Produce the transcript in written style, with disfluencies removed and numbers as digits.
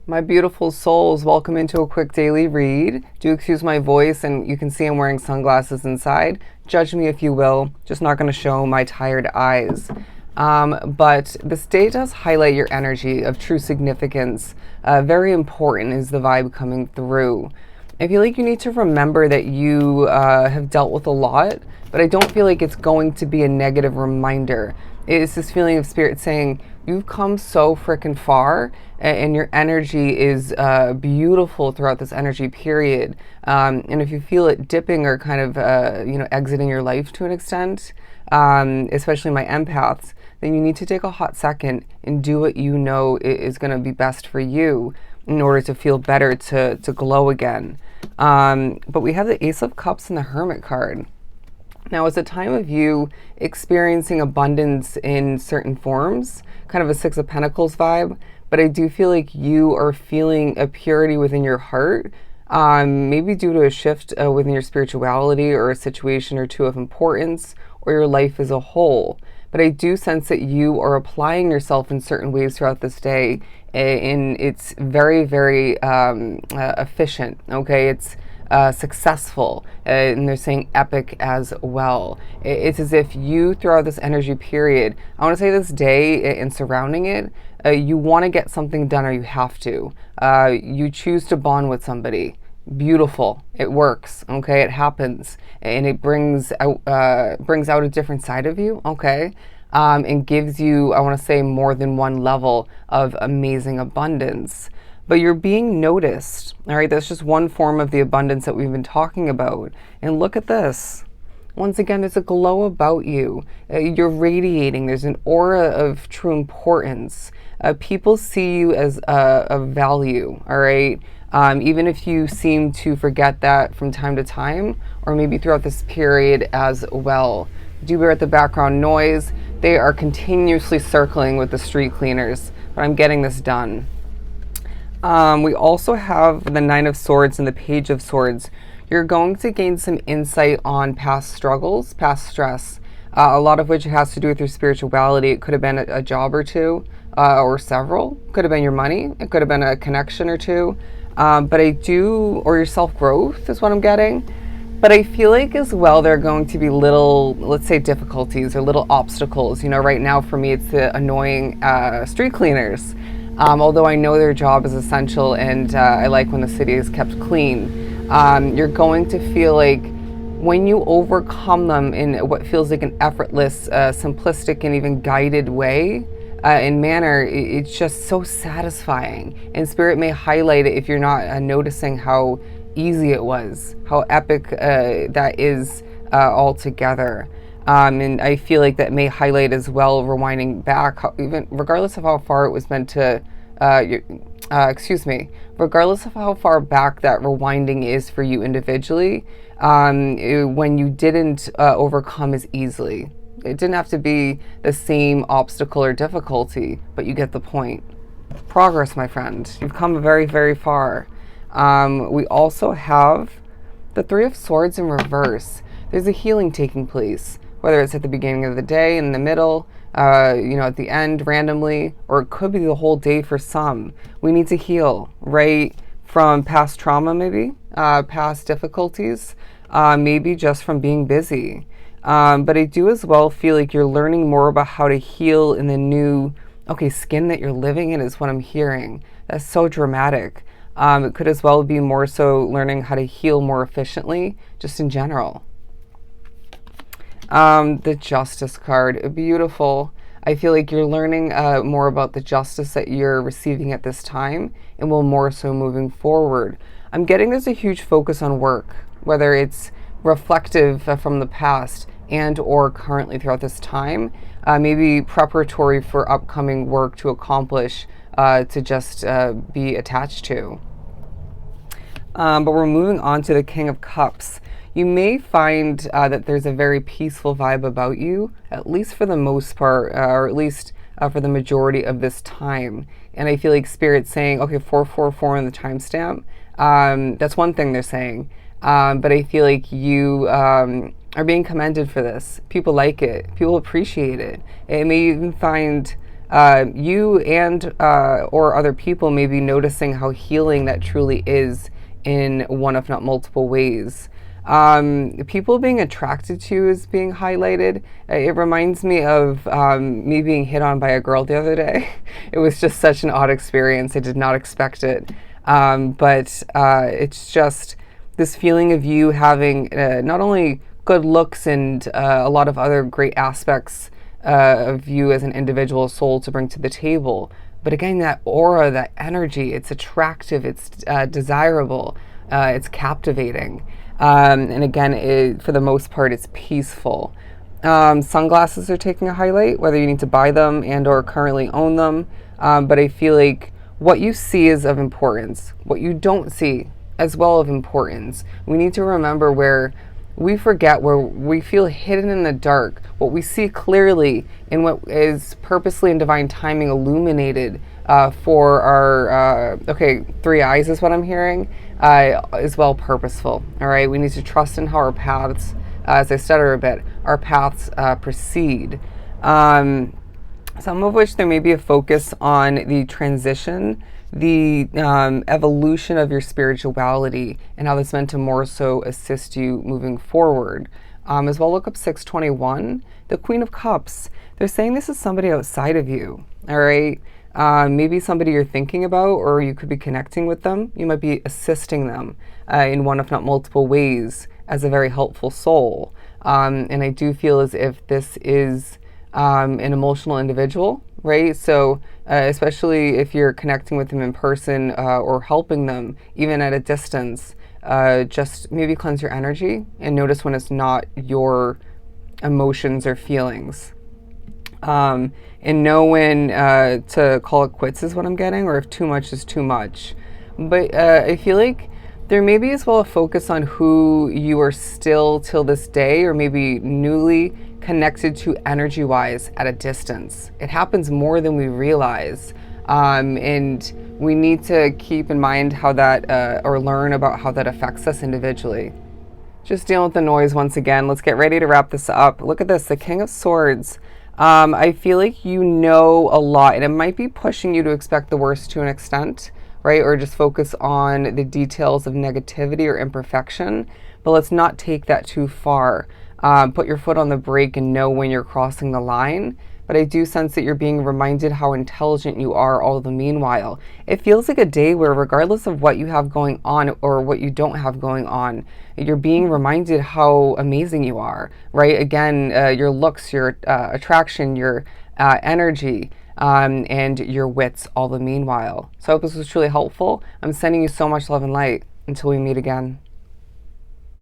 My beautiful souls, welcome into a quick daily read. Do excuse my voice, and you can see I'm wearing sunglasses inside. Judge me if you will, just not going to show my tired eyes. But this day does highlight your energy of true significance. Very important is the vibe coming through. I feel like you need to remember that you have dealt with a lot, but I don't feel like it's going to be a negative reminder. It's this feeling of spirit saying, you've come so freaking far, and your energy is beautiful throughout this energy period. And if you feel it dipping or kind of, exiting your life to an extent, especially my empaths, then you need to take a hot second and do what you know is going to be best for you in order to feel better, to glow again. But we have the Ace of Cups and the Hermit card. Now, it's a time of you experiencing abundance in certain forms, kind of a Six of Pentacles vibe, but I do feel like you are feeling a purity within your heart, maybe due to a shift within your spirituality or a situation or two of importance or your life as a whole. But I do sense that you are applying yourself in certain ways throughout this day, and it's very, very efficient, okay? It's successful, and they're saying epic as well. It's as if you, throughout this energy period, I want to say this day and surrounding it, you want to get something done or you have to. You choose to bond with somebody. Beautiful. It works. Okay, it happens, and it brings out a different side of you. Okay, and gives you, I want to say, more than one level of amazing abundance. But you're being noticed. All right, that's just one form of the abundance that we've been talking about. And look at this. Once again, there's a glow about you. You're radiating. There's an aura of true importance. People see you as of value. All right. Even if you seem to forget that from time to time, or maybe throughout this period as well. Do bear at the background noise. They are continuously circling with the street cleaners, but I'm getting this done. We also have the Nine of Swords and the Page of Swords. You're going to gain some insight on past struggles, past stress, a lot of which has to do with your spirituality. It could have been a job or two, or several. Could have been your money. It could have been a connection or two. But or your self-growth is what I'm getting. But I feel like as well there are going to be little, let's say, difficulties or little obstacles. You know, right now for me it's the annoying street cleaners. Although I know their job is essential, and I like when the city is kept clean. You're going to feel like when you overcome them in what feels like an effortless, simplistic, and even guided way, in manner, it's just so satisfying. And Spirit may highlight it if you're not noticing how easy it was, how epic that is altogether. And I feel like that may highlight as well, rewinding back, even regardless of how far it was meant to, regardless of how far back that rewinding is for you individually, when you didn't overcome as easily. It didn't have to be the same obstacle or difficulty, but you get the point. Progress, my friend. You've come very, very far. We also have the Three of Swords in reverse. There's a healing taking place, whether it's at the beginning of the day, in the middle, at the end randomly, or it could be the whole day for some. We need to heal, right? From past trauma, maybe, past difficulties, maybe just from being busy. But I do as well feel like you're learning more about how to heal in the new, skin that you're living in is what I'm hearing. That's so dramatic. It could as well be more so learning how to heal more efficiently, just in general. The Justice card, beautiful. I feel like you're learning more about the justice that you're receiving at this time, and will more so moving forward. I'm getting there's a huge focus on work, whether it's reflective from the past and or currently throughout this time, maybe preparatory for upcoming work to accomplish, to just be attached to. But we're moving on to the King of Cups. You may find that there's a very peaceful vibe about you, at least for the most part, or at least for the majority of this time. And I feel like Spirit's saying, 444 on the timestamp. That's one thing they're saying. But I feel like you are being commended for this. People like it. People appreciate it. It may even find you and or other people may be noticing how healing that truly is in one, if not multiple ways. People being attracted to you is being highlighted. It reminds me of me being hit on by a girl the other day. It was just such an odd experience. I did not expect it. But it's just this feeling of you having not only good looks and a lot of other great aspects of you as an individual soul to bring to the table, but again, that aura, that energy, it's attractive, it's desirable, it's captivating. And again, for the most part, it's peaceful. Sunglasses are taking a highlight, whether you need to buy them and or currently own them. But I feel like what you see is of importance. What you don't see as well of importance. We need to remember where we forget, where we feel hidden in the dark, what we see clearly in what is purposely in divine timing illuminated for our, three eyes is what I'm hearing, is well purposeful. All right, we need to trust in how our paths, as I stutter a bit, our paths proceed. Some of which there may be a focus on the transition, the evolution of your spirituality, and how that's meant to more so assist you moving forward. As well, look up 621, the Queen of Cups. They're saying this is somebody outside of you, all right? Maybe somebody you're thinking about, or you could be connecting with them. You might be assisting them in one, if not multiple ways, as a very helpful soul. And I do feel as if this is an emotional individual, right? So especially if you're connecting with them in person or helping them even at a distance, just maybe cleanse your energy and notice when it's not your emotions or feelings. And know when to call it quits is what I'm getting, or if too much is too much. But I feel like there may be as well a focus on who you are still till this day, or maybe newly connected to energy-wise at a distance. It happens more than we realize. And we need to keep in mind how that, or learn about how that affects us individually. Just dealing with the noise once again. Let's get ready to wrap this up. Look at this, the King of Swords. I feel like you know a lot, and it might be pushing you to expect the worst to an extent, right? Or just focus on the details of negativity or imperfection. But let's not take that too far. Put your foot on the brake and know when you're crossing the line. But I do sense that you're being reminded how intelligent you are all the meanwhile. It feels like a day where regardless of what you have going on or what you don't have going on, you're being reminded how amazing you are, right? Again, your looks, your attraction, your energy, and your wits all the meanwhile. So I hope this was truly helpful. I'm sending you so much love and light. Until we meet again.